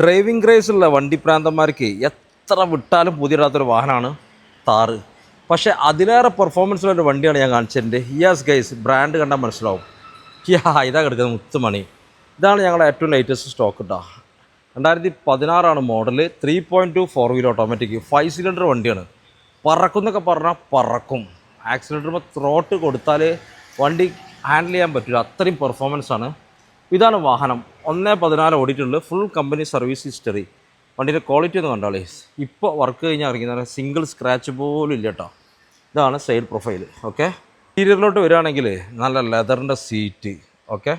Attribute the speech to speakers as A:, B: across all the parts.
A: Driving ക്രേസുള്ള വണ്ടി പ്രാന്തന്മാർക്ക് എത്ര വിട്ടാലും പുതിയടാത്തൊരു വാഹനമാണ് താറ്. പക്ഷേ അതിലേറെ പെർഫോമൻസുള്ളൊരു വണ്ടിയാണ് ഞാൻ കാണിച്ചിട്ടുണ്ട്. യെസ് ഗൈസ്, ബ്രാൻഡ് കണ്ടാൽ മനസ്സിലാവും. ഇതാ കിടക്കുന്നത് മുത്തുമണി. ഇതാണ് ഞങ്ങളുടെ ഏറ്റവും ലേറ്റസ്റ്റ് സ്റ്റോക്ക് കേട്ടോ. 2016 മോഡൽ, 3.2 4 വീൽ ഓട്ടോമാറ്റിക് 5 സിലിണ്ടർ വണ്ടിയാണ്. പറക്കുന്നൊക്കെ പറഞ്ഞാൽ പറക്കും. ആക്സിലേറ്ററുമ്പോൾ ത്രോട്ട് കൊടുത്താൽ വണ്ടി ഹാൻഡിൽ ചെയ്യാൻ പറ്റില്ല, അത്രയും പെർഫോമൻസാണ്. ഇതാണ് വാഹനം. 1.14 ഓടിയിട്ടുണ്ട്. Full company service history. വണ്ടിയുടെ ക്വാളിറ്റി ഒന്ന് കണ്ടാളേ. ഇപ്പോൾ വർക്ക് കഴിഞ്ഞാൽ ഇറങ്ങിയ സിംഗിൾ സ്ക്രാച്ച് പോലും ഇല്ല കേട്ടോ. ഇതാണ് സൈഡ് പ്രൊഫൈൽ. ഓക്കെ, ഇന്റീരിയറിലോട്ട് വരികയാണെങ്കിൽ നല്ല ലെതറിൻ്റെ സീറ്റ്. ഓക്കെ,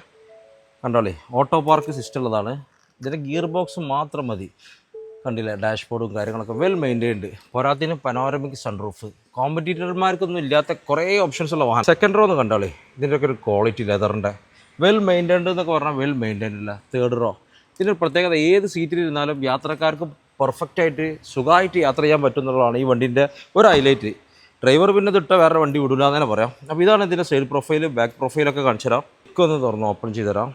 A: കണ്ടോളേ, ഓട്ടോ പാർക്ക് സിസ്റ്റം ഉള്ളതാണ്. ഇതിൻ്റെ ഗിയർ ബോക്സ് മാത്രം മതി. കണ്ടില്ലേ, ഡാഷ്ബോർഡും കാര്യങ്ങളൊക്കെ വെൽ മെയിൻറ്റൈൻഡ്. പോരാത്തിന് പനോരമിക് സൺറൂഫ്. കോമ്പറ്റീറ്റർമാർക്കൊന്നും ഇല്ലാത്ത കുറേ ഓപ്ഷൻസ് ഉള്ള വാഹനം. സെക്കൻഡ് റോ ഒന്ന് കണ്ടോളേ, ഇതിൻ്റെയൊക്കെ ഒരു ക്വാളിറ്റി ലെതറിൻ്റെ വെൽ മെയിൻറ്റൈൻഡ് എന്നൊക്കെ പറഞ്ഞാൽ വെൽ മെയിൻറ്റൈൻഡ് ഇല്ല. തേർഡ് റോ, ഇതിൻ്റെ പ്രത്യേകത ഏത് സീറ്റിലിരുന്നാലും യാത്രക്കാർക്ക് പെർഫെക്റ്റായിട്ട് സുഖമായിട്ട് യാത്ര ചെയ്യാൻ പറ്റും എന്നുള്ളതാണ് ഈ വണ്ടീൻ്റെ ഒരു ഹൈലൈറ്റ്. ഡ്രൈവർ പിന്നെ തൊട്ട് വേറെ വണ്ടി വിടില്ല എന്ന് തന്നെ പറയാം. അപ്പോൾ ഇതാണ് ഇതിൻ്റെ സൈഡ് പ്രൊഫൈൽ. ബാക്ക് പ്രൊഫൈലൊക്കെ കാണിച്ചു തരാം. ഒന്ന് തുറന്ന് ഓപ്പൺ ചെയ്ത് തരാം.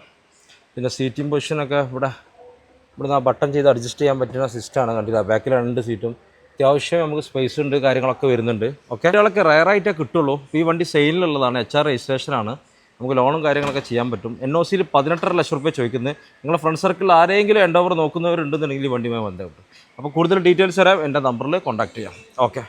A: പിന്നെ സീറ്റിംഗ് പൊസിഷനൊക്കെ ഇവിടുന്ന് ആ ബട്ടൺ ചെയ്ത് അഡ്ജസ്റ്റ് ചെയ്യാൻ പറ്റുന്ന സിസ്റ്റമാണ്. കണ്ടില്ല, ബാക്കിൽ 2 സീറ്റും അത്യാവശ്യം നമുക്ക് സ്പേസ് ഉണ്ട്, കാര്യങ്ങളൊക്കെ വരുന്നുണ്ട്. ഓക്കെ, ഒരാളൊക്കെ റയറായിട്ടേ കിട്ടുള്ളൂ. ഈ വണ്ടി സെയിലിലുള്ളതാണ്, HR രജിസ്ട്രേഷനാണ്. നമുക്ക് ലോണും കാര്യങ്ങളൊക്കെ ചെയ്യാൻ പറ്റും. NOCയിൽ 18.5 ലക്ഷം രൂപ ചോദിക്കുന്നത്. നിങ്ങളുടെ ഫ്രണ്ട് സർക്കിളിൽ ആരെങ്കിലും എൻഡ് ഓവർ നോക്കുന്നവരുണ്ടെന്നുണ്ടെങ്കിൽ ഈ വണ്ടിയുമായി ബന്ധപ്പെട്ടു. അപ്പോൾ കൂടുതൽ ഡീറ്റെയിൽസ് തരാം, എൻ്റെ നമ്പറിൽ കോൺടാക്ട് ചെയ്യാം. ഓക്കെ.